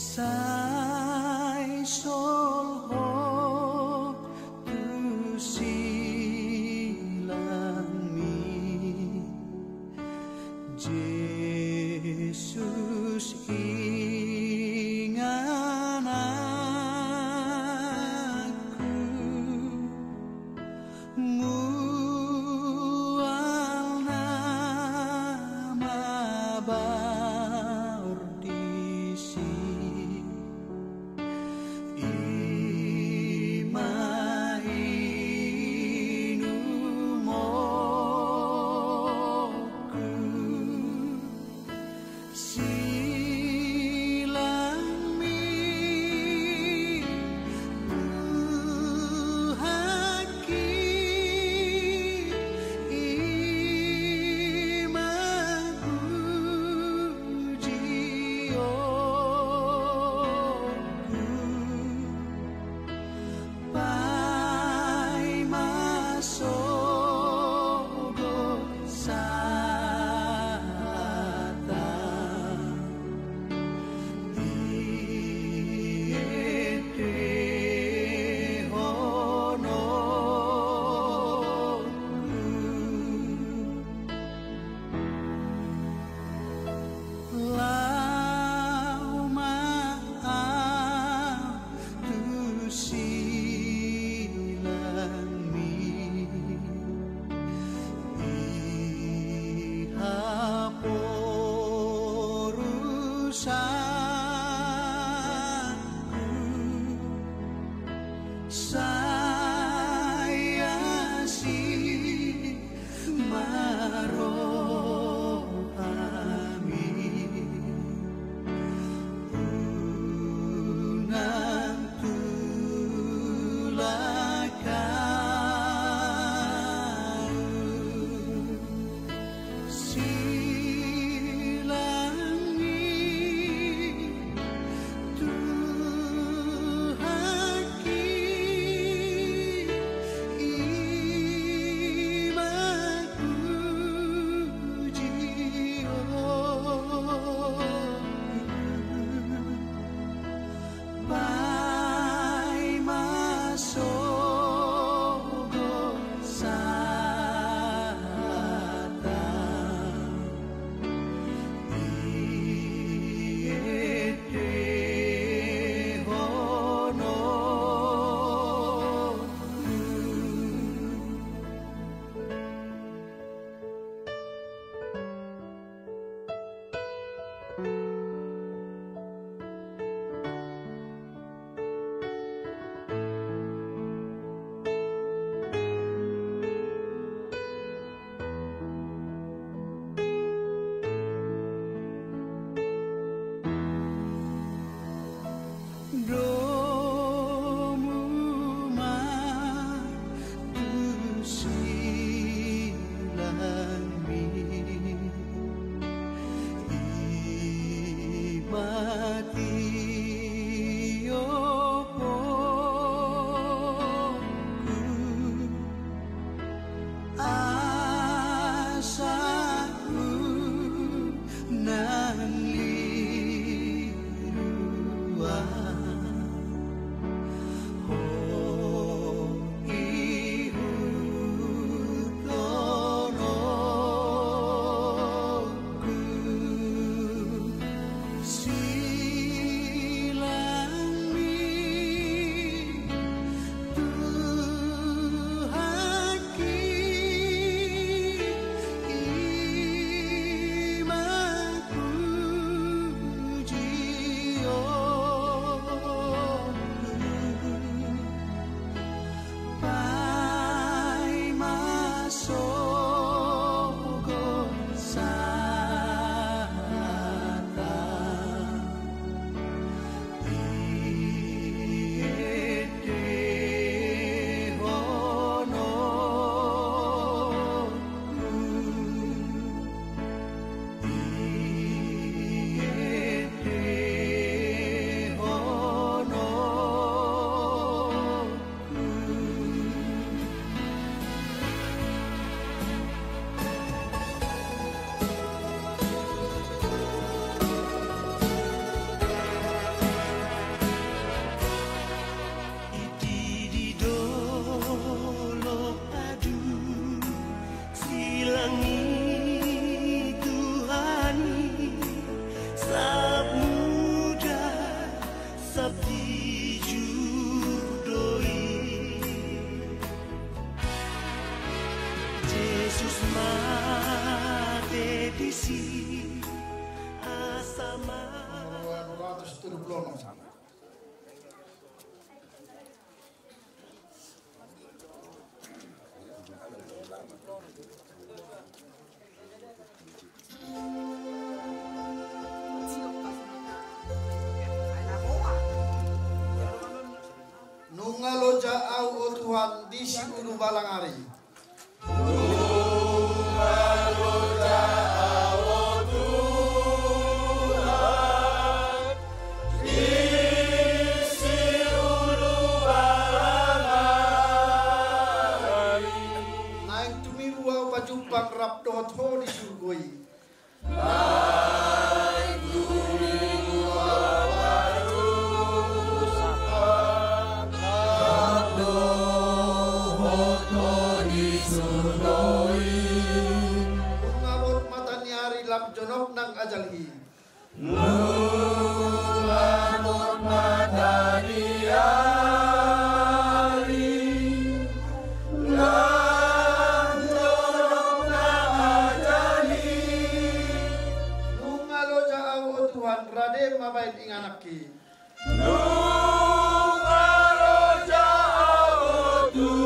Sai solho tu silami Yesus ingan aku mual nama bardisi Saya si marohami unang tulakan silangi isi asama 276 sana. Nungaloja au o Tuhan di si ulu balangari. Nungaloja au o Tuhan di si ulu balangari. Naik tumiru au pajumpang rap dohot ho di surgoi. Naik tumiru au Ngabot mata ni hari lap jonok nang ajalhi. Ngabot mata ni hari lap jonok nang ajalhi. Nungalo jauh o Tuhan rade mabait ing anakki. Nungalo jauh o Tuhan.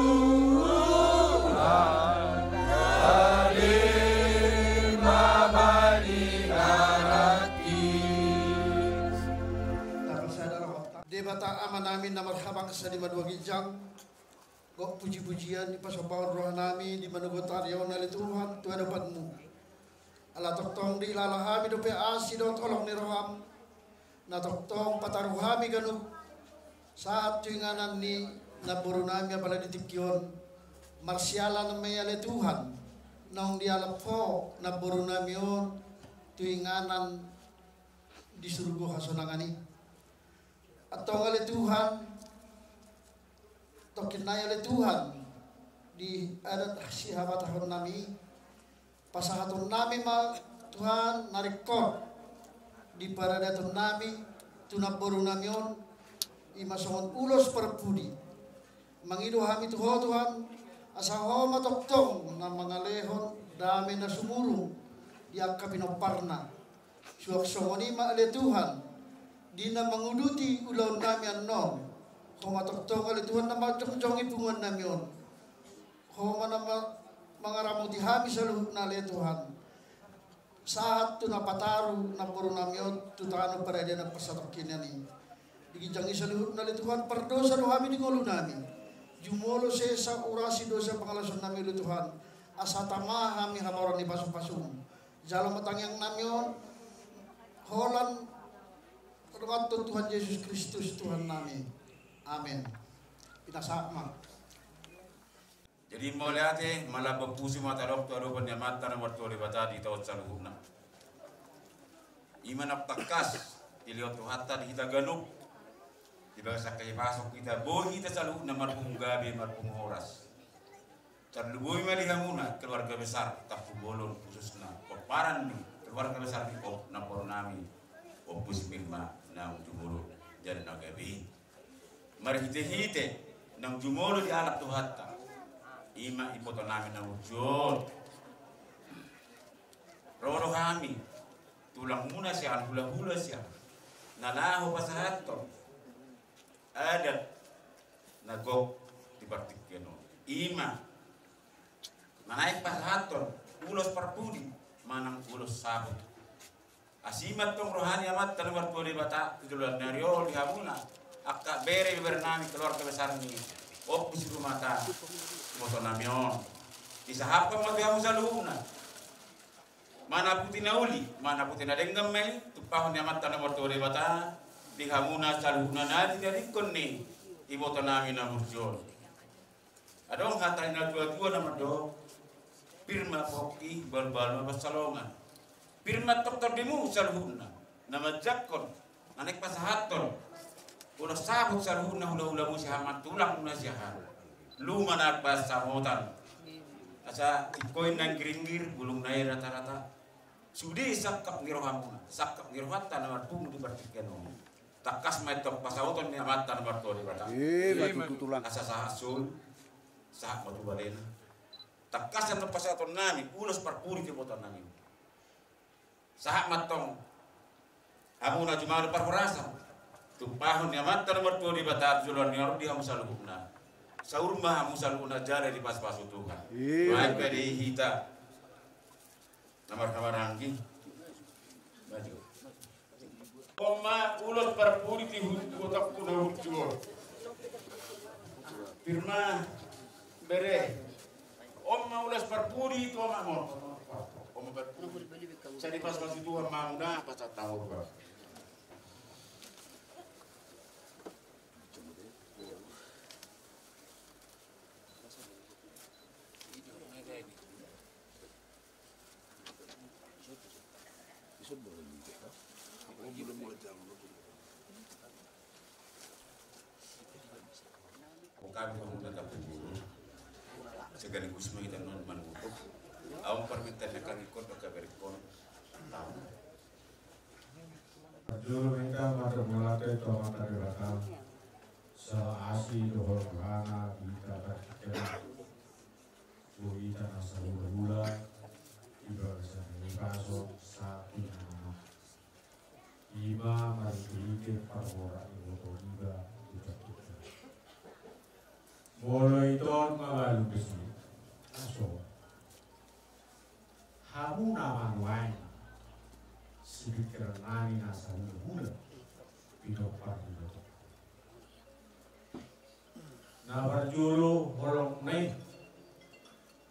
Debata aman namin na marhabang sa lima dua gijang. Kok puji-pujian di pasopawan roh nami di manugotaryo na lituhan Tuhan dapat mo. Ala toktong di ilalahami do peasi do tolong ni roham. Na toktong pataruhami ganug. Saat tuinganan ni naburo nami apala ditikyon. Marsyalan na may alituhan. Naong di alap po naburo nami yun. Tuinganan di surgo hasonangani. At tong alituhan, tokin na alituhan, di adat si habatahon nami, pasahaton nami ma Tuhan narikot, di paradaton nami, tunaboro nami yon, imasongon ulos perpudi, mangido hami tuho Tuhan, asaho matoktong na mga lehon, dami na sumurong, di akapinoparna, suwaksongoni ma alituhan, di na manguduti ulaw nami anon. Kumatoktok ali Tuhan na magtong-tong ipungan nami yun. Kuma na mga ramuti hami sa luhut na ali Tuhan. Saat to na pataru na puro nami yun, tutano para din ang pasatokin yan. Digijang isa luhut na ali Tuhan, pardosa no hami di ngulo nami. Jumolo siya sa urasi do sa pangalason nami ali Tuhan. Asatama hami hamoran ni pasong-pasong. Jalo matangyang nami yun, holan Tergantung Tuhan Yesus Kristus Tuhan nami. Amin. Pinasakma. Jadi moliate malaba pusi mata doktor rupan ya mata na warto libata di tawat saluhuna. Iman ap takas iliot hatta di kita ganuk. Di bangsa kay pasok kita bohi kita saluhuna marpung gabi marpung horas. Terlubui mari hamuna keluarga besar tapu bolon khususna koparan ni keluarga besar di kop na nami opus firma nang jumuro dan nagabi. Mari hite nang jumuro di alap tu hatta. Ima ipoto namin nang ujol. Roro kami tulang muna siya, hula-hula siya. Nalaho pa sa hato. Adat nagok di partik keno. Ima naik pa sa hato. Ulos parpudi manang ulos sabot. Asimat tong rohani amat tanawar po di bata titulan nario di hamuna akka bere bernami keluarga besar ni opus rumata moto namion isahapa mo biamu saluna mana putina uli mana putina denggam mai tupahon amat tanawar po di bata di hamuna saluna nadi dari konni iboto nami na murjol adong hatain na dua nama do pirma poki bal-bal masalongan Pirmat doktor dimu salhuna nama jakon nanek pasahaton ulah sabuk salhuna hula-hula musihamat tulang nasihat lu manak pasamotan asa ikoin nang giringgir bulung naik rata-rata sudi sakap ngirohamuna sakap ngirohata nama pung di bertikeno takas metok pasawoton ni amatan barto di batang batu tulang asa sahasul sahak matu balen takasan pasawoton nami ulos parpuri ke botan nami Sahak matong. Amu na jumalu parporasa. Tumpahun ya mata nomor 2 di batar juluan nyor dia musalukna. Saurma musalukna jare di pas-pasu Tuhan. Baik pedi hita. Nomor rangki. Maju. Oma ulos parpuri ti hutak kuna hurjur. Firma bere. Oma ulos parpuri itu oma mon. Oma parpuri. Saya di pas-pasu Tuhan mau na pas tahu ba. Kami tetap berburu sekaligus kita non manutuk awam permintaan akan ikut ke berikon Juru minta mata mulate to mata dirata sa asi dohor bahana kita kata buita nasa hula iba sa paso sa pinama ima marike parora ibo iba mulai ton mengalu besi, aso. Hamu nama nuai, sedikit nani nasa hula, pidok pardo. Nabar julu holong nai,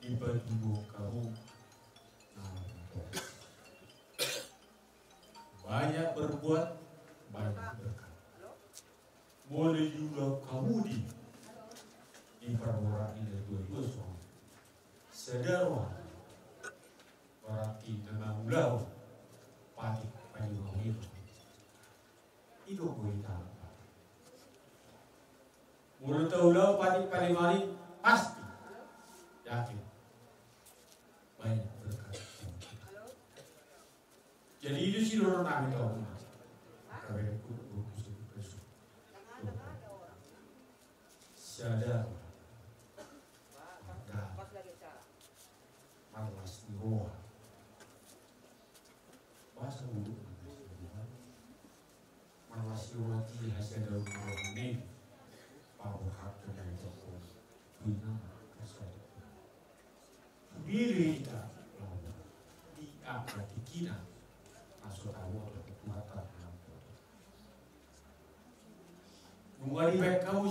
iba tubuh kamu, banyak berbuat, banyak berkat. Boleh juga kamu di perbuatan ini dua soal sederwa berarti nama ulau pati paling itu kita mulut ulau pati paling pasti yakin banyak berkat jadi itu sih orang nabi tahu sadar malas roh bahasa dulu malas roh ti hasil dalam roh ini paru hati dari toko bina kasar diri kita di apa di kina masuk awal mata mengali baik kau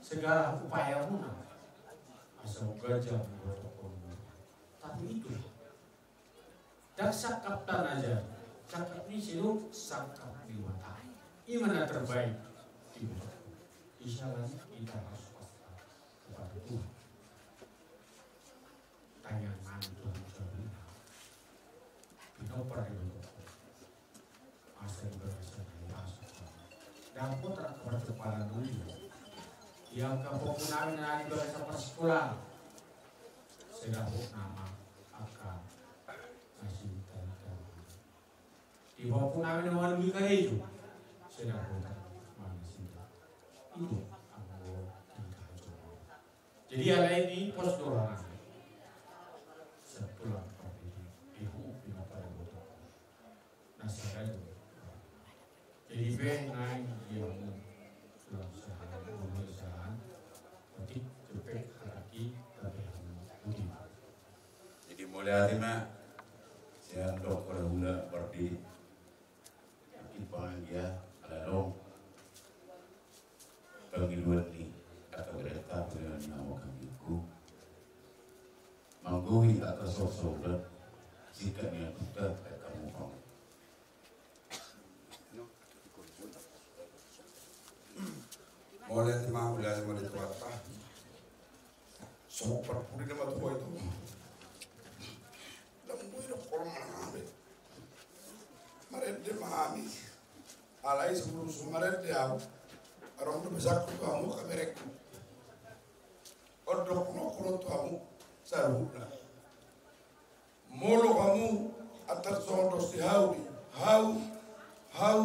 segala upaya muna asal gajah tapi itu dan sakap aja sakap ini silu sakap di mata ini mana terbaik insyaallah kita harus pasrah kepada Tuhan tayangan Tuhan kita pernah itu asal berasa dan putra kepada kepala dulu yang kampung namin na nani berasa persekolah sedahuk nama akan masih tanda di bawah pun namin naman lebih kaya itu sedahuk masih itu anggo kita jadi hal ini pos doang sepulang kami ibu pada botol nasihat itu jadi benang yang jadi mulai hati mah saya dok pada hula berdi ipan dia ada dong pengiluan ni atau kereta dengan nyawa kamiku mangguhi atas sosok jika niat kita kamu kamu oleh timah ulah sama di tuata super puri nama tua itu dalam gue ada korma be maret de mahami alai sebelum sumaret dia orang tu besar tu kamu kamerek odok nokro tu kamu saruna molo kamu atas sondos di hau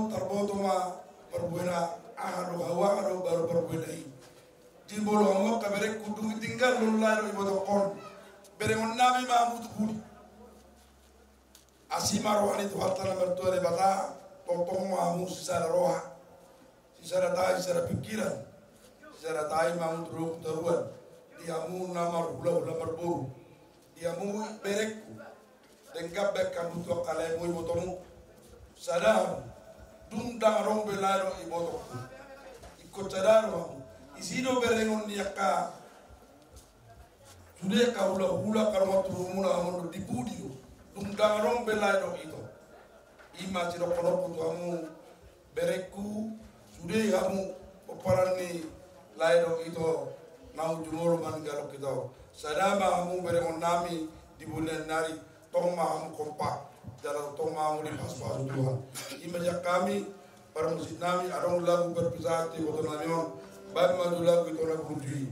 terbotoma perbuena aharo hawaro baru perbuenai di bolongo kamerek kudu tinggal lularo ibodo kon berengon nami mahmud budi asima rohani tu hatta na mertua de bata tong mamu secara roha secara tai secara pikiran secara tai mamu teruk teruan diamu namar hula berburu diamu berekku dengkap bek kamu tu kalai mu ibotomu sadar dundang rong belaro ibotoku ikut sadar mamu isido berengon niaka sudah ka hula karma turumuna amondo dibudi dundang rong belaro itu ima ciro kono tu amu berekku sudah kamu oparani laido itu nau jumoro man galo kita sadama amu berengon nami di bulan nari tong mahamu kompak dalam tong mahamu di pas-pas Tuhan imajak kami para musik nami adong lagu berpisah di botol namion baik maju lagu itu lagu bujui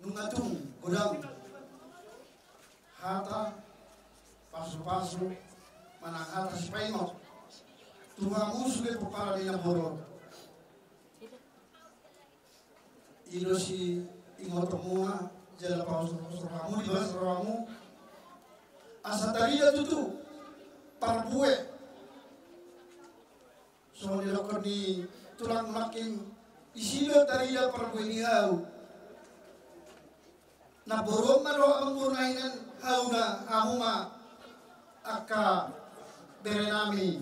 dungatung godang hata pasu-pasu manang hata si paingot Tuhan musuh para di naboro ilo si ingot muna jala pasu kamu di bawah ramu asa tariya tutu parbuwe so nilokon ni tulang making isilo tariya parbuwe ni hau na borong maro ang murnainan hau na hamuma aka berenami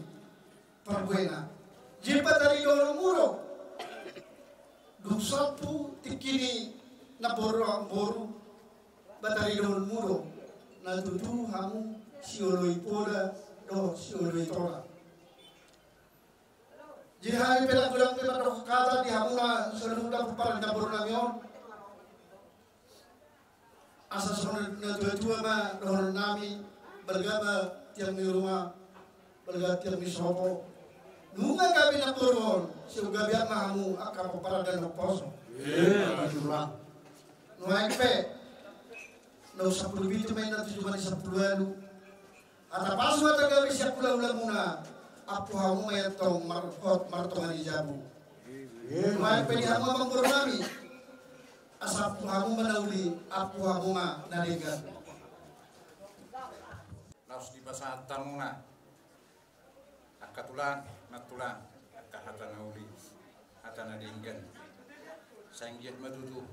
parbuwe na jipa tariya orang muro duksapu tikini na boro ang boro batari orang muro na tutu hamu sioloi pola do sioloi tola jadi hari pela kulang pela do kata di hamuna seluruh parang dapur namion asa sono na tua ma do nami bergaba tiang di rumah bergaba tiang di sopo nunga gabi na turun siuga biar mahamu akap para dan poso itulah nuai pe no 10 bitu main na 7 mani 10 lalu ata pasu ata gabi siap ulang muna apu hamu mayatong martongan ijabu nuai pe di hamu manggur nami asap hamu manauli apu hamu ma nadegan laos di basa tamuna akatulan natulan akahata nauli hata nadinggan sanggiat madudu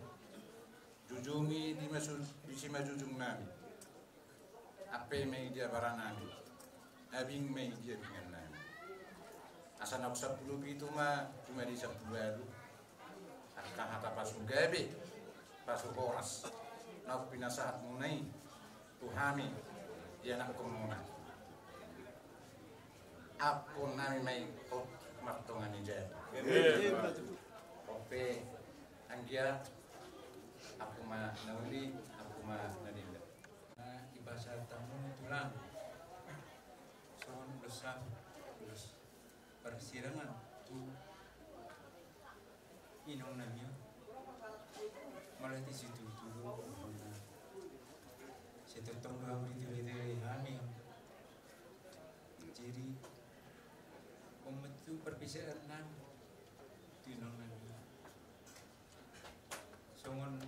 jujungi di masuk bisi majujung nami ape mai dia baranami abing mai dia dengan nami asana usap dulu itu mah cuma di 10 lalu akahata pasu gabe pasu koras nak pinasahat munai tuhami dia nak kumuna apun nami mai martongan ijab ope anggia aku mah nauli aku mah nadinda ibasa tamu tulang son besar terus persirangan tu inong namanya malah di situ dulu situ tonggang di hamil jadi itu perpisahan nang tinong nang songon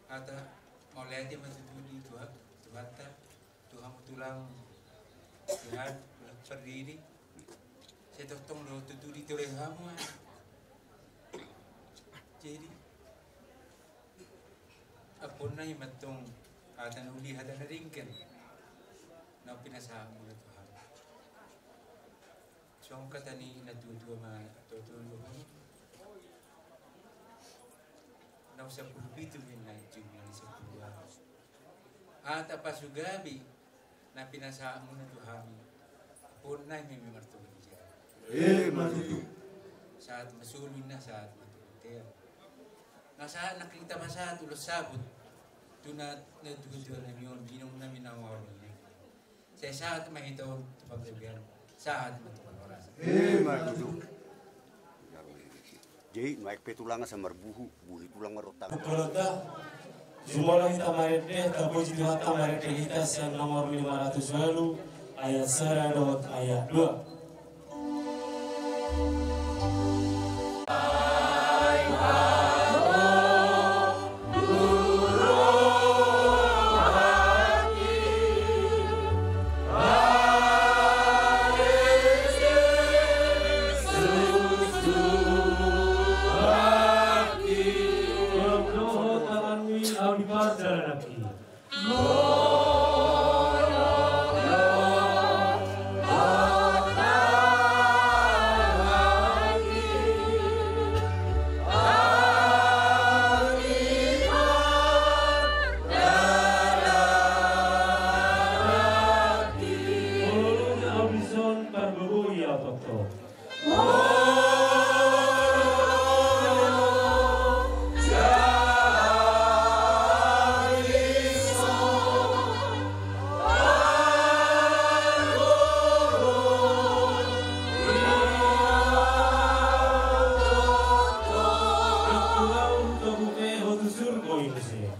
ada mulai dia matutuli Tuhan Tuhan tulang Tuhan berdiri saya totong lo tutuli toleh kamu jadi apun na matong ada nuli ada naringken na pinasahan mo Tuhan so kata ni natutuwa matutulong kami na sa pulpito min na itsyung sa puluhan at apasugabi na pinasaan mo na tuhami apun na may martugan siya matutu saat masulun na saat matututer na saat nakita masaat ulos sabot doon na natutuwa na yun binong namin ang oras sa saat mahitaw paglagan saat matutuwa oras matutu jadi naik petulangan sama buhu tulang merotang. Kalau jumlah kita marite, tapi jumlah kita marite kita yang nomor 500 lalu ayat 1 ayat 2. Oh Indonesia.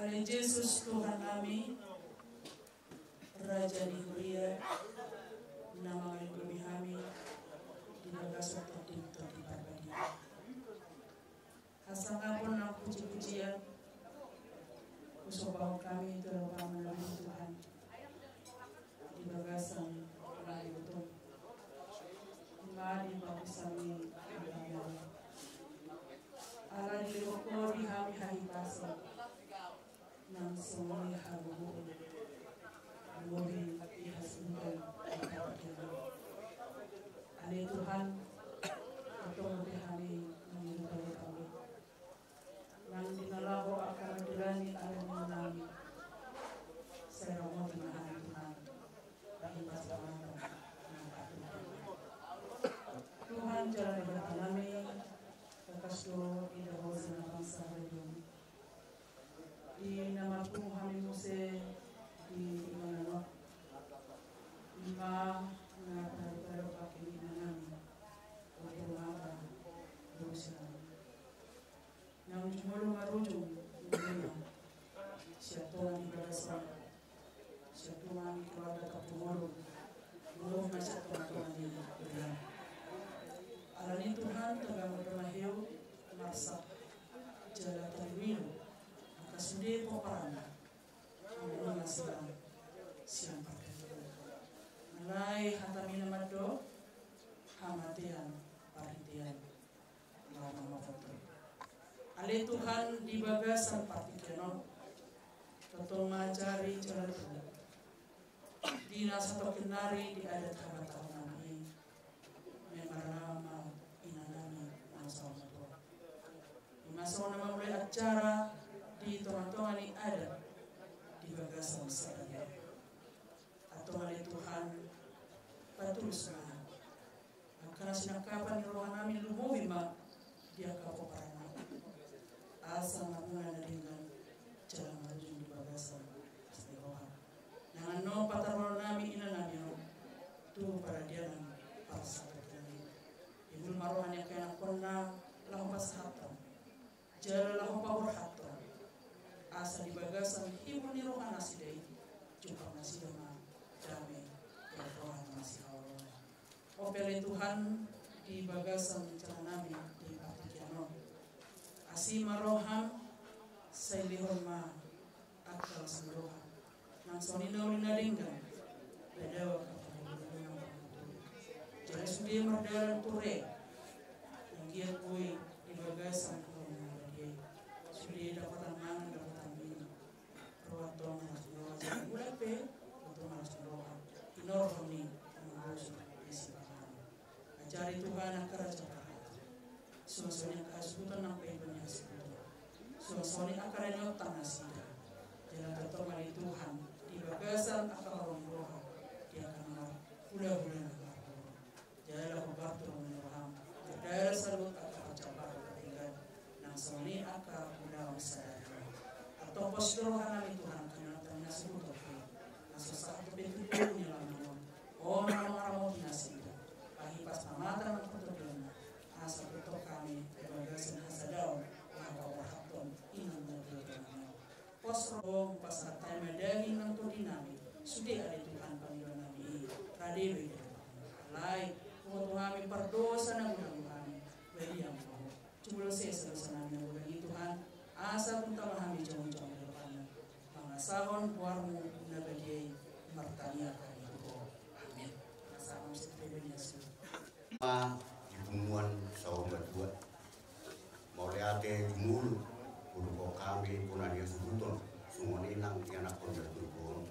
Oleh Yesus Tuhan kami, Raja di Huria, nama kami kami, dinagasat tertim di Barbadia. Asangapun ang puji-pujian, usobaw kami terutama melalui Tuhan, dibagasan melalui Tuhan. Mari bagus kami ala dilokori kami hari pasal nang semua habu mobil dihasilkan ale Tuhan atau kami mengirimkan kami nang dinalaho akan dirani alam menami saya mau menahan Tuhan bagi pasangan Tuhan jalan bagi kami Kasto idaho sa bangsa ngayon. Di nama po kami mo sa di imanano. Lima na pero aking inanan. O tumama dosa. Nang jumulong marujong na siya tuwang ibarasa. Siya tuwang ikwada kapumulong. Mulong na siya tuwang niya. Alani Tuhan tagang magdamahiw marsa jala tanwino makasundi po parana ang mga sila siyang pagkakulo nalay hatami naman do hamatian paritian mga mafoto ali Tuhan di bagas ang partikyano totoo majari jala Tuhan di nasa tokinari di adat habatang namin may marama inanami ang sama to. Masuk nama mulai acara di teman-teman ini ada di bagasan saya atau oleh Tuhan patulusna karena sinakapan rohan namin lumuwi ma dia kapoparana asa mabunga na dengan jalan maju di bagasan asli rohan nangan no pataron namin inanami tu para dia nang para sa Ibul marohan yang kena kona lahong pasahatan jala lahong pahurhatan asa di bagasan ibul ni rohan nasidai jumpa nasidama dami rohan nasihawal o pele Tuhan di bagasan jalan namin di partikiano asi marohan sa ilihon ma akal sa marohan nang soninaw linadinggan bedawa jadi sudah merdalan ture yang dia kui di bagasan kalau dia sudah dapat mangan dapat minum rawat dong harus rawat mulai pe untuk harus rawat inor kami mengurus isi bahan cari Tuhan akar cakap suasana kasutan sampai banyak sebut suasana akar yang tanah sida jalan bertemu Tuhan di bagasan akar orang roha dia akan bulan-bulan jala kubarto menurham daerah salut akar cabar ketinggalan nang soni akar udah sadar atau postur hanami Tuhan karena tanya sebut oke naso satu betul ni lamun oh nama nasida pagi pas pamata nang pertujuan asa betul kami bagasan hasadau maka wahaton inang berdoa postur pas tayo madagi nang tudinami sudah ada Tuhan panggilan nami radewe lain untuk kami berdosa dan kami beri yang mau cuma saya namin nagulangi Tuhan asa punta kami jauh-jauh depan pangasahon warmu nabadiyay martanya kami amin nasahon sa Tuhan Yesus Hubungan sa berdua mau liate mulu kudu kami punan yang subuton semua ninang yang aku berturun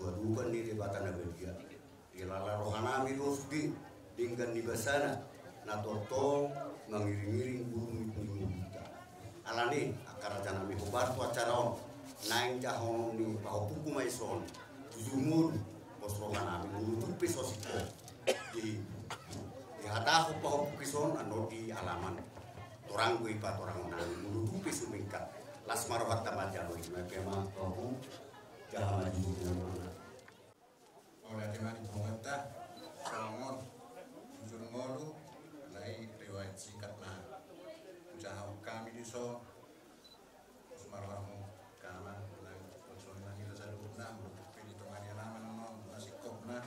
dua-dua ni debatan nabadia ilala rohanami rosdi dengan di basana na toto mangiring-iring bumi kita alani akar janami hobar tu acara on naing jahon ni pahupuku maison sumur posrongan namin menutupi sosiko di hadahu paho kison ano di alaman orang gue ipat orang namin menutupi sumingkat las marwat tamat jalo ini memang kau jangan maju oleh teman pengeta Salomon jujur ngolu lai riwayat singkat na jauh kami di so marwamu kama lai usulna kita sadu na pilih teman yang lama no masih kopna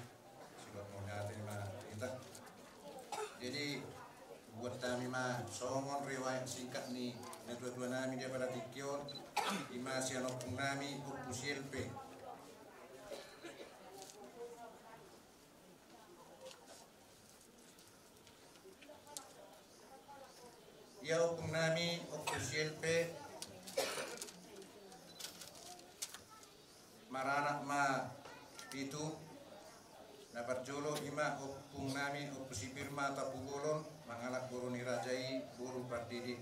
sibuk mengata kita jadi buat kami mah songon riwayat singkat nih na dua-dua nami dia pada tikyon ima sianopung nami upusilpe ya hukum nami upusilpe maranak ma itu na parjolo ima hukum nami upusipir ma tapugolon mangalak buru nirajai buru partidi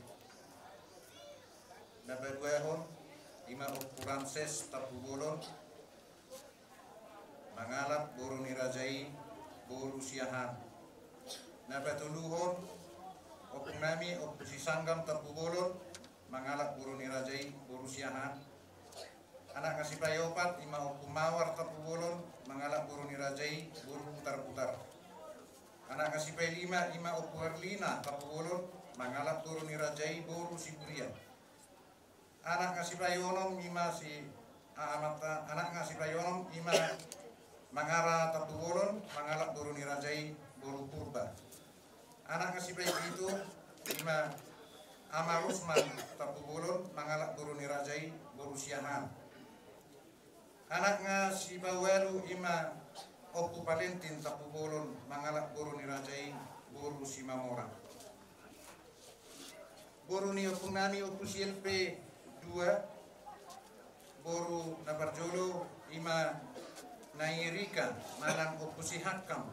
na berduehon ima ukuran ses tapugolon mangalak buru nirajai buru siahan na patuluhon hukum nami opusi sanggam tapugolon mangalak buru nirajai buru siahan anak kasih payopat ima hukum mawar tapugolon mangalak buru nirajai buru putar-putar anak kasih pay 5 ima hukum erlina tapugolon mangalak buru nirajai buru siburian anak kasih payonom ima si amata anak kasih payonom ima mangara tapugolon mangalak buru nirajai buru purba anak kasih pay itu ima amarusman tapugolon mangalak buru nirajai buru siahan anak ngasih bawelu ima opu palentin tapugolon mangalak buru nirajai buru simamora buru ni opung nami opu silpe 2 buru nabarjolo ima nairika manang opu si hakam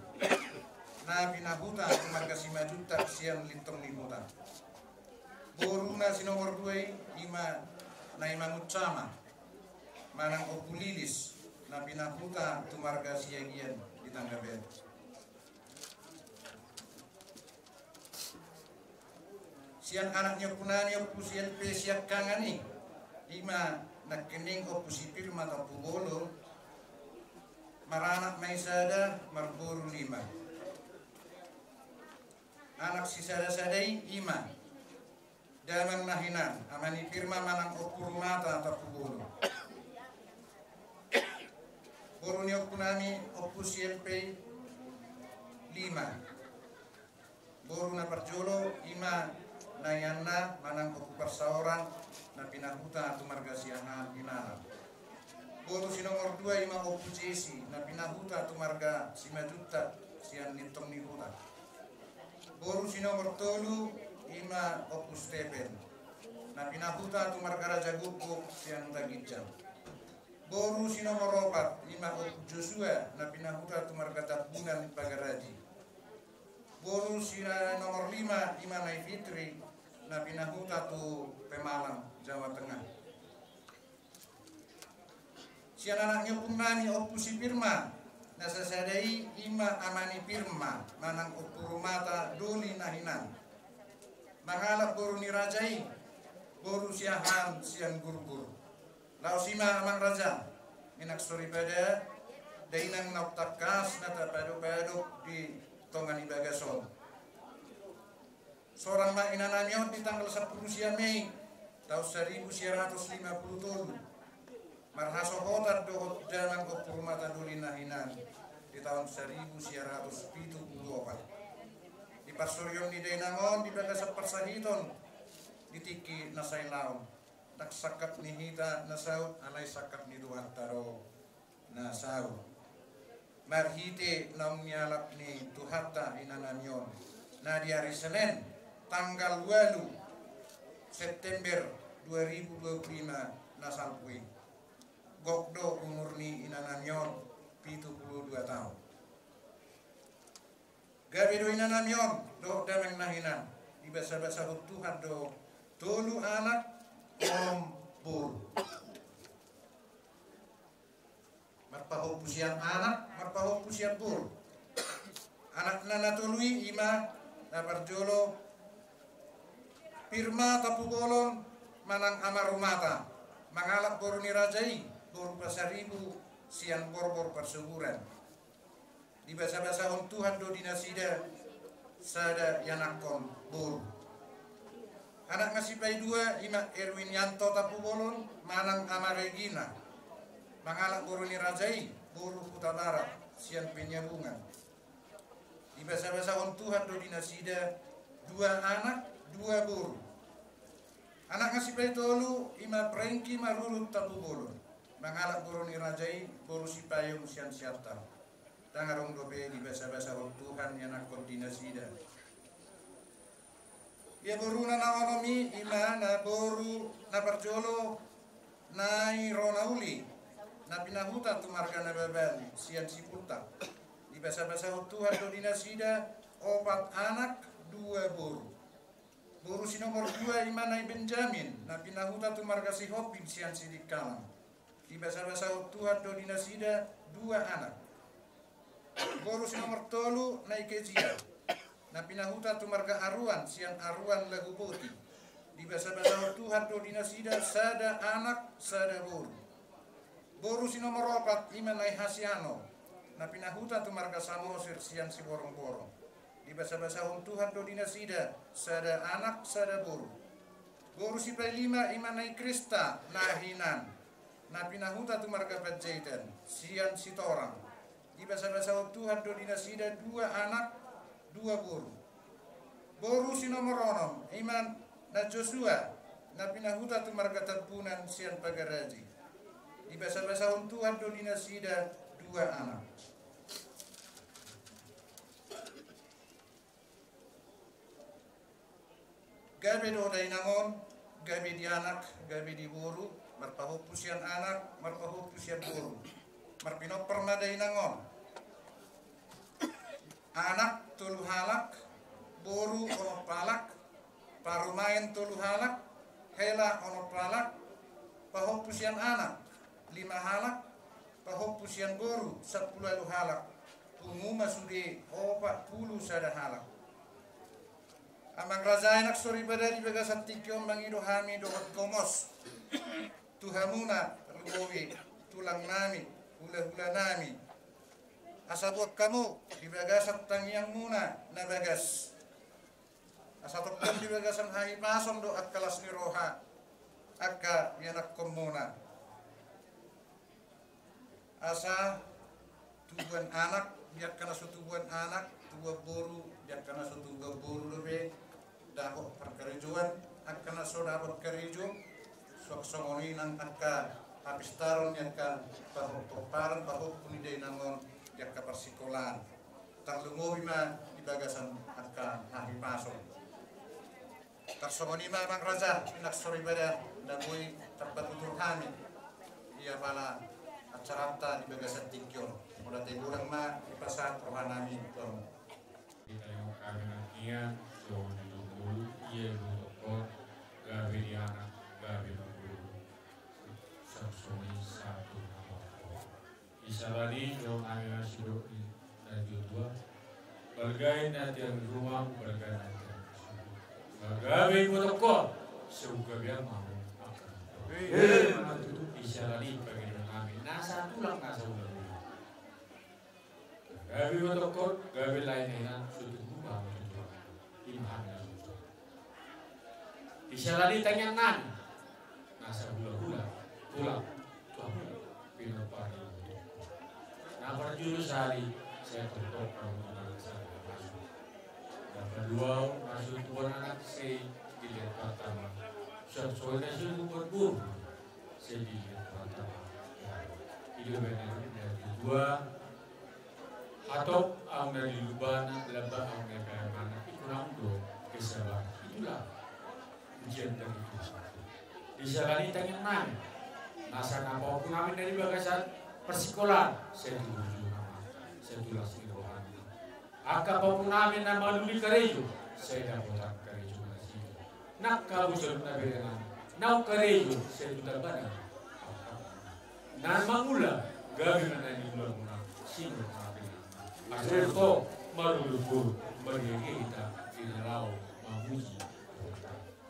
na pinabuta kumarga si majuta siang lintong limutan buru na si nomor 2 ima na imangutsama manang opu lilis na pinabuta tumarga siagian di tanggaben siang anaknya punani opu silpe siak kangani ima nakening opu sipir mata pugolo maranak maisada marburu 5 anak sisada sadai ima damang nahinan amani firma manang opu rumata tapugolo boruni opu nami opu silpe 5 boru na parjolo ima nayanna manang opu persauran na pinahuta tumarga siahan inana boru si nomor 2 ima opu cesi na pinahuta tumarga si majuta sian lintong nihuta boru si nomor 3 ima opu stepen na pinahuta tumarga raja gubuk sian tagijam boru si nomor 4 ima opu Joshua na pinahuta tumarga tabunan pagaraji boru si nomor 5 ima nai fitri na pinahuta tu Pemalang Jawa Tengah sian anaknya pun nami opu si firma na sasadai ima amani firma manang opu rumata doli nahinan mangalak boru nirajai boru siahan sian gurgur lau sima amang raja minak sori pada dainang nautakas nata padu-padu di tongan ibagason seorang mak inanamiot di tanggal 10 Mei tahun 1957 marhaso hotar dohot janang opu rumata doli nahinan di tahun 1974 di pasurion di dainangon di bagasap persahiton di tiki nasay laon tak sakap ni hita nasaut alay sakap ni duwan taro nasaut marhite nam nyalap ni tuhata inanamyon na di hari Senin tanggal 8 September 2025 nasalpui gokdo umur ni inanamyon 72 tahun gabi do inanamyon do damang nahinan ibasa-basa Tuhan do tolu anak ombul marpahupusian anak, marpahupusian buru. Anak nana tului ima naparjolo Pirma tapubolon manang amarumata mangalak boru nirajai boru pasaribu sian borbor persuburan di basa-basa on Tuhan do dinasida sada yanakon boru anak ngasipai dua ima Erwin Yanto tapubolon manang amaregina mangalak boru nirajai boru Kuta Barat sian penyambungan di basa-basa on Tuhan do dinasida dua anak dua boru anak ngasipai tolu ima prengki marurut tapubolon mangalak boru nirajai boru sipayung sian siata tangarong dobe di basa-basa on Tuhan yang nakon dinasida ya boru na naonomi ima na boru na parjolo nai ronauli na pinahuta tu marga na babal sian siputa di basa-basa on Tuhan do dinasida opat anak dua boru boru si nomor 2 imanai Benjamin na pinahuta tu marga si Hoping sian sidik kalam di basa-basa Tuhan do dinasida 2 anak boru si nomor 3 na Kezia na pinahuta tu marga Aruan sian Aruan lagu putih di basa-basa Tuhan do dinasida sada anak sada boru boru si nomor 4 imanai Hasiano na pinahuta tu marga Samosir sian si borong-borong di basa-basa Tuhan do dinasida sada anak sada boru boru si 5 imanai Krista nahinan na pinahuta tu marga Panjaitan sian sitorang di basa-basa Tuhan do dinasida 2 anak 2 boru boru si nomor 6 iman na Joshua na pinahuta tu marga Tapunan sian Pagaraji di basa-basa Tuhan do dinasida 2 anak gabe do dainangon, gabe di anak, gabe di boru, marpahupusian anak, marpahupusian boru. Marpino pernah dainangon. Anak tulu halak, boru ono palak, parumain tulu halak, hela ono palak, pahupusian anak, 5 halak, pahupusian boru, 10 halak. Umuma sude 40 sada halak. Amang raja enak sori pada di bagasan tikyong mangido hami dohot komos tuhamuna lugowi tulang nami hula-hula nami asa buat kamu di bagasan tangyang muna na bagas asa tokon di bagasan hai pasom do akkalas ni roha akka yanak komuna asa tubuan anak biar kana sutubuan anak tua boru biar kana sutubuan boru lebe dapat perkerijuan akan so dapat keriju sok songoni nang akka habis taron yang kan bahuk toparan bahuk punidai nangon yang ke persikolan tak lungowi ma di bagasan akka hari pasok tak songoni ma bang raja pinak sori bada dabui terbetul kami ia bala acara di bagasan tingkyon udah teguran ma di pasar rohanami dong kita yang kami so iya bu gawe di anak gawe guru saksoni satu isalani dong ayah sudah dan dua bergai nanti yang rumah bergai nanti gawe protokol suka biar mau mana tuh isalani bagi kami nasa tulang nasa ulang gawe protokol gawe lainnya sudah bukan imhan isyalani tanyanan nasa hula-hula pulang tuah pinapari nah perjuru sehari saya tutup permohonan saya masuk yang kedua masuk tuan anak saya dilihat pertama soalnya saya berburu saya dilihat pertama itu benar dari kedua atau ang dari lubana laba ang kaya mana kurang do kesabaran itulah ujian dari Tuhan. Disalani tanya nang, nasa apapun kami dari bagasan persikolan, saya tuju nama, saya tulas di rohani. Aka apapun kami nama luli karejo, saya dapat karejo nasi. Nak kau sudah naberan, nau karejo, saya sudah benar. Nan mangula, gabi na ni bulan muna sino natin. Asal itu marulubur bagi kita dinalaw mamuji.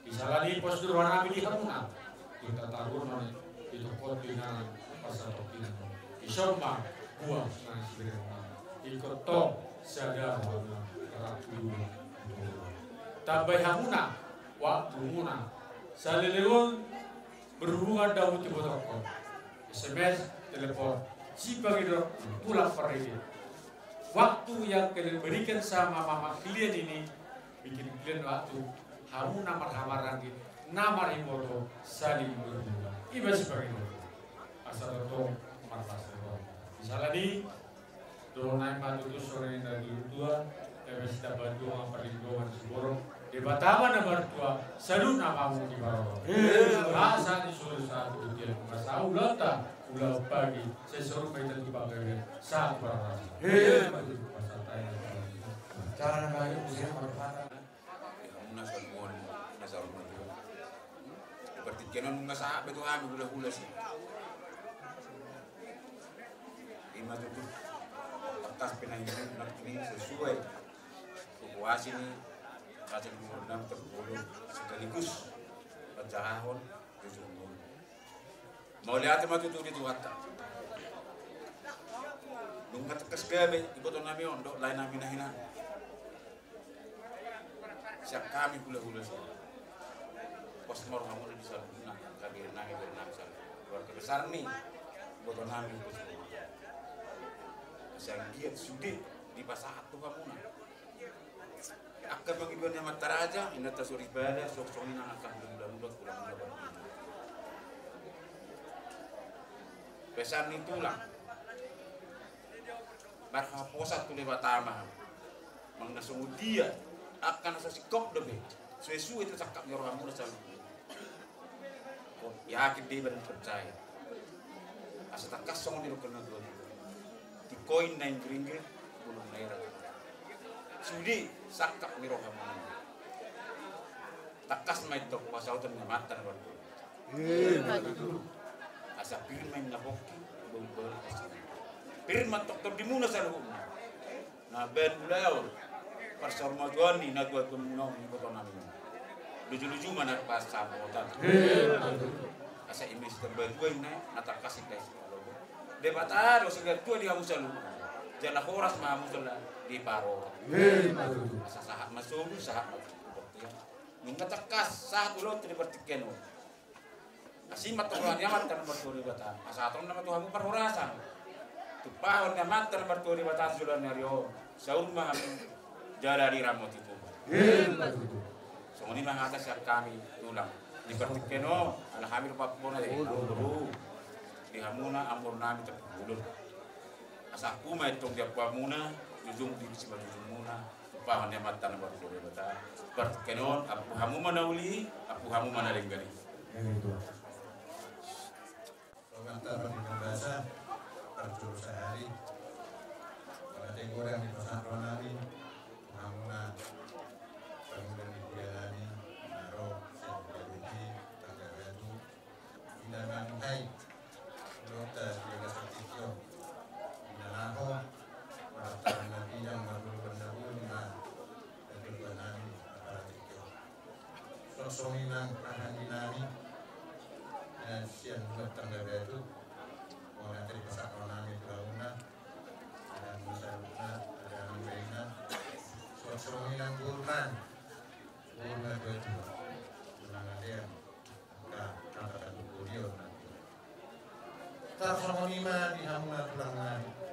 Isalani postur namin di hamuna kita taruh namin itu kot dengan pasal tokinan. Isomba buah nang sirena. Ikut tong sadar wana keratu. Tambah hamuna waktu muna. Salilewon berhubungan daun tiba toko. SMS, telepon, si pagi pulang pergi. Waktu yang kalian berikan sama mama kalian ini bikin kalian waktu hamuna marhamar lagi, nama imoto saling berhubungan. Iba sebagai itu. Asal itu marpas itu. Misalnya di Donai Matutu sore dari dua, kita bantu memperlindungan seborong. Di Batam nomor 2, selalu namamu di bawah. Masa disuruh satu dia masa ulata ulah pagi sesuruh kita di bagian saat berasa. Masa tanya. Cara baik usia berpada. Nasa luon, nasa rumah dia. Seperti kenon nasa betul kami hula-hula sih. Lima itu atas penahiran ini sesuai puas ini. Kasih mengundang tergolong sekaligus pencahon tujuh mulu. Mau lihat teman itu di tuata. Nungkat kesgabe ikut nami ondok lain nami nahina. Siap kami hula-hula sih. Pos mor kamu di sana kami nami berenang sana. Keluarga besar nih ikut nami pos. Saya giat sudi di pasar itu kamu. Akan mengibarnya mata raja, ini atas ibadah, sok-sok ini akan mudah-mudah pulang-pulang. Pesan itulah. Berhaposat tu lewat tamah. Mengasung dia akan sesikop demi. Sesuai itu cakap orang muda selalu. Yakin dia dan percaya. Asal tak kasong di rukun dua. Di koin 9 ringgit, 10 naira. Sudi sakap ni roham takas mai tok pasal tu matan baru asa pirin mai naboki bumber pirin matok tok dimuna salu na ben bulaw pasal majuani na gua tumno ni botonan luju-luju mana pas sabotan asa imis terbaru na takas guys debatado segar tu dia musalu jala horas ma musala di paro. Sahat masuk, sahat masuk. Nungkat tekas sahat ulo tidak bertiken. Asih matokan nyaman kan berturi batan. Asaton nama Tuhan perhorasan. Tupahon nyaman kan berturi batan sudah nario. Saur mah jala di ramot itu. Songoni mah atas siap kami tulang. Di bertiken alhamdulillah papuna dulu. Di hamuna ampur nami terpulur. Asaku mah itu dia pamuna. Jujung di sisi jujung muna, pahan yang mata nomor 2 bata. Berkenon, aku hamu mana uli, aku hamu mana lenggari. Komentar di bahasa berjuru sehari. Kalau tenggoran di pasar ronani, hamuna, kemudian di bulanani, naro, sebuah tangga batu, indaman hai, lota jaga setikyo, indanaho. Matan nabi yang marul bernabun na berbanani aparatikyo. Sosong inang tahan dinami dan siang buat tangga batu. Orang dari pasar nami launa dan musabuna ada nambaina. Sosong inang burman batu. Tunangan dia kata bukurio nanti. Sosong lima di hamuna tulangan.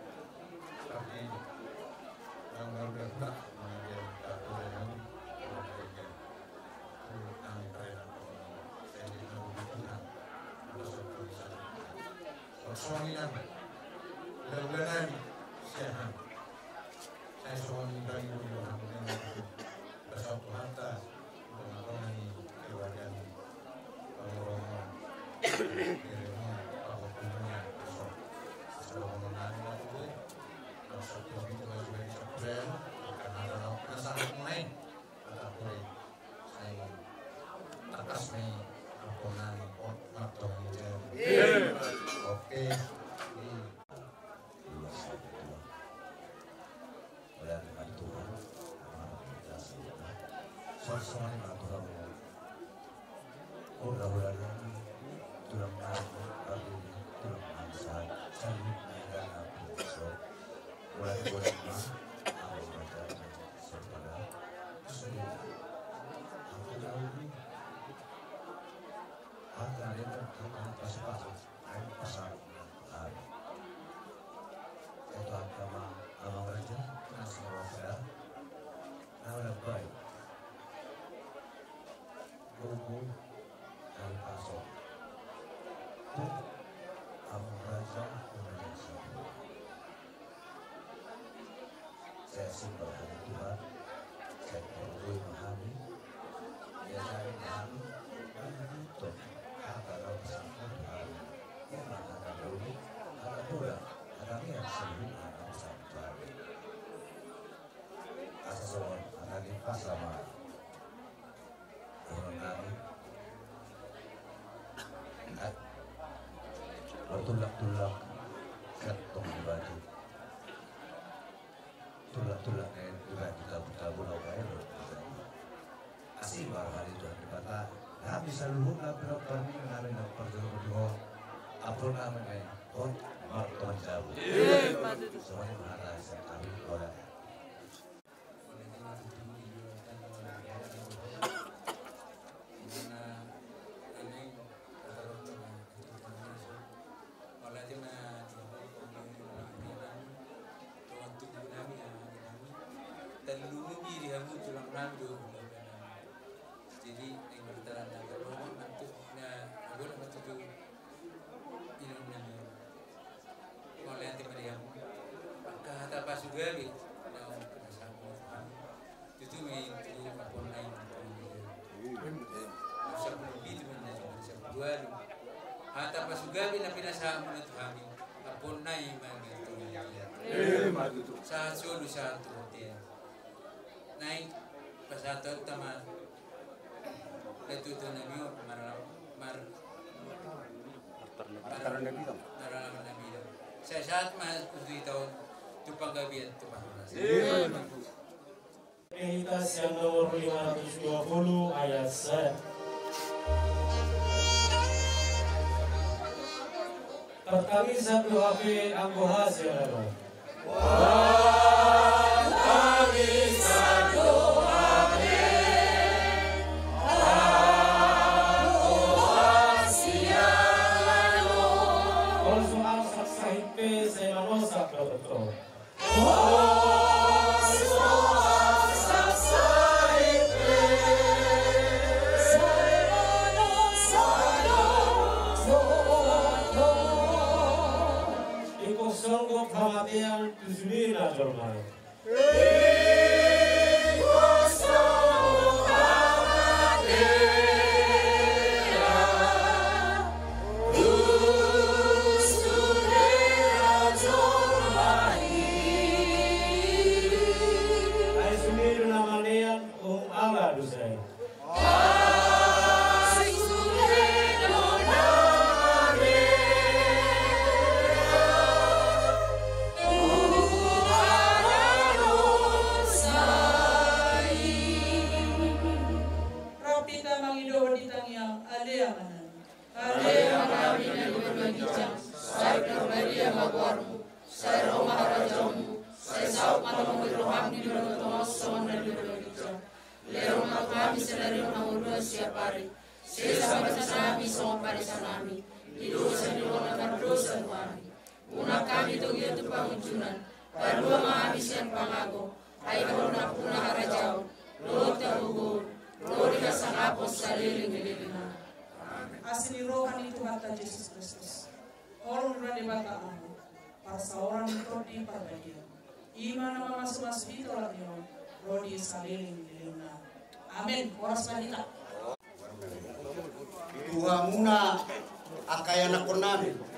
Tapi yang berbeda mengenai aturan berbeda. Kami perintah saya tidak membutuhkan atau seperti suaminya bulan-bulan siapa? Saya suami bagi orang yang bersatu harta untuk mengalami keluarga orang-orang apapun sesuatu mengenai itu. Satu itu sebagai subbrand karena ada penasaran mulai atau boleh saya atas nih aponan matong oke Sasari Maturam Mudah-mudahan tulang nabi Abu tulang mansat Salib Medan Abu So Mulai-mulai Abu Raja Serpada Sudah Aku tahu Harga dengan akan pas-pas Ayo pasar hari Itu agama Abang Raja Nasi Wafada Nama baik Buku dari pasok itu Abang Raja Indonesia. Saya simpel dari Tuhan, saya perlu memahami, ya saya memahami, dan itu harta kau bersama Tuhan. Yang mana ada dulu, ada pula, ada yang sebelum ada bersama Tuhan. Asal soal, ada di pasaman. Orang kami tulak-tulak ketong di baju tulak-tulaknya juga kita bulau kaya asih barang itu dibata nah bisa luhuk lah berapa ini ngarin dan perjuangan apa namanya marton jauh soalnya mana saya kami oleh Hata pasugabi na pinasama na Tuhan apon na yung mga sa solo sa hotel nay pasatot tama natuto na miyo maralaman na bilang sa saat mas ito tupanggabi at tupanggabi Levitas yang nomor 520 ayat 1. Pertami satu HP anggo hasil ano. Pertami satu HP anggo hasil ano. Kalau soal saksahipe saya manosak betul. Sanggup kematian Bismillah Jormai. Aismir namanya Allah dusai. Una kami to gitu pangujunan, kedua menghabiskan pangago, ay karuna puna harajau, lo tahugur, lo dikasangapos sa liling-lilingan. Asli rohani Tuhan Yesus Kristus. Orang berani bata anu, para seorang itu di perbagian. Iman nama masuk-masuk itu lagi roh di saliling-lilingan. Amin. Waras wanita. Tuhan muna akaya na namin.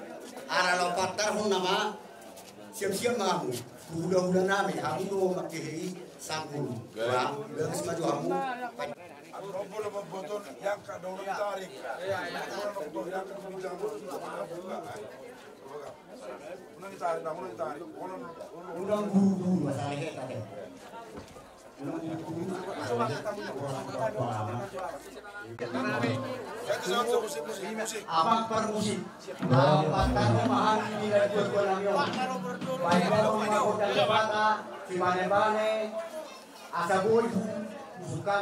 Aralaw patar hun nama siap-siap mahu udah namin aku tuh makihi sangkul bang beres maju kamu Robo na magboton yang ka daw ng tarik. Yang ka undang guru masalahnya tadi Abang permusik, dapatkan memahami nilai dua-dua nami om. Baik kalau mengakukan kata, si bane-bane, asa bui, suka.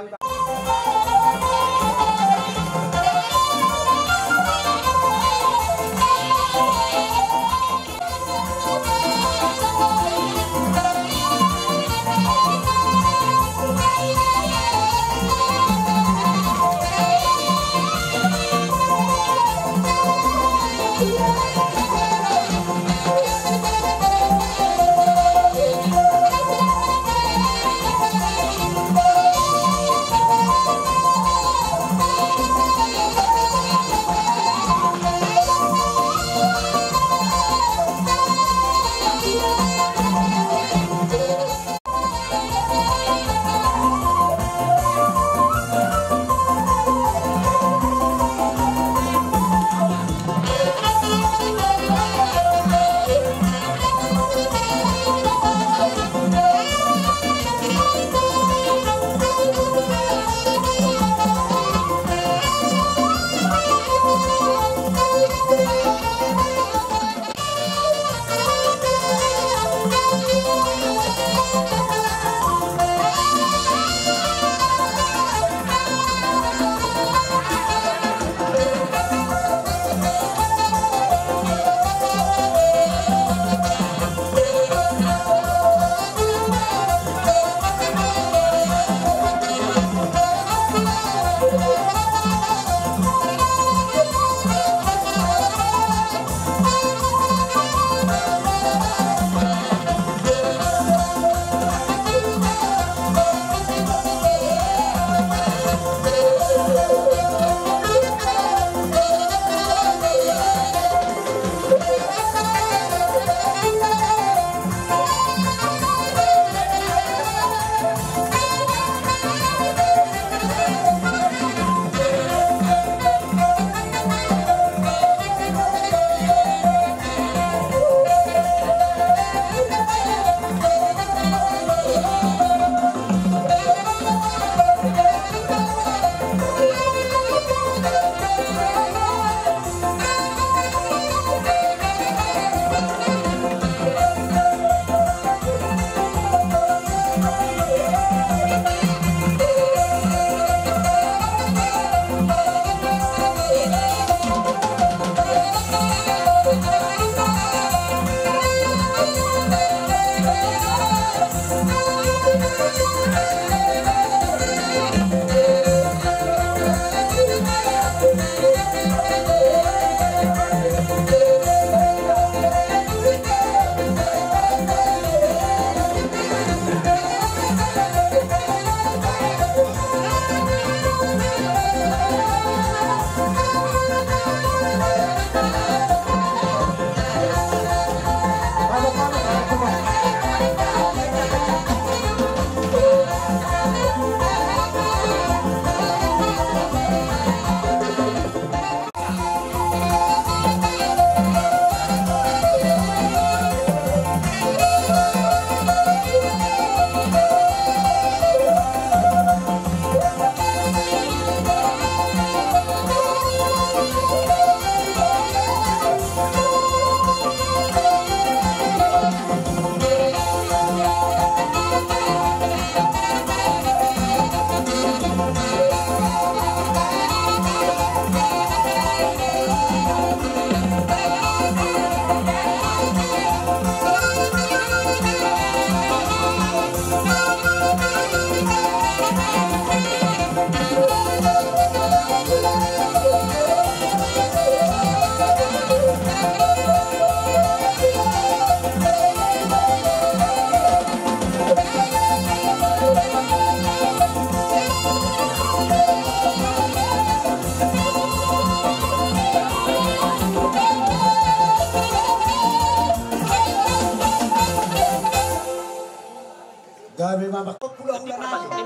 Gabi mama hula-hula nami.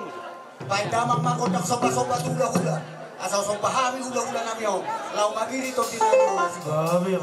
Baik damang makotak soba-soba hula-hula. Asal soba hami hula-hula nami. Lau magiri to tinagro. Gabi.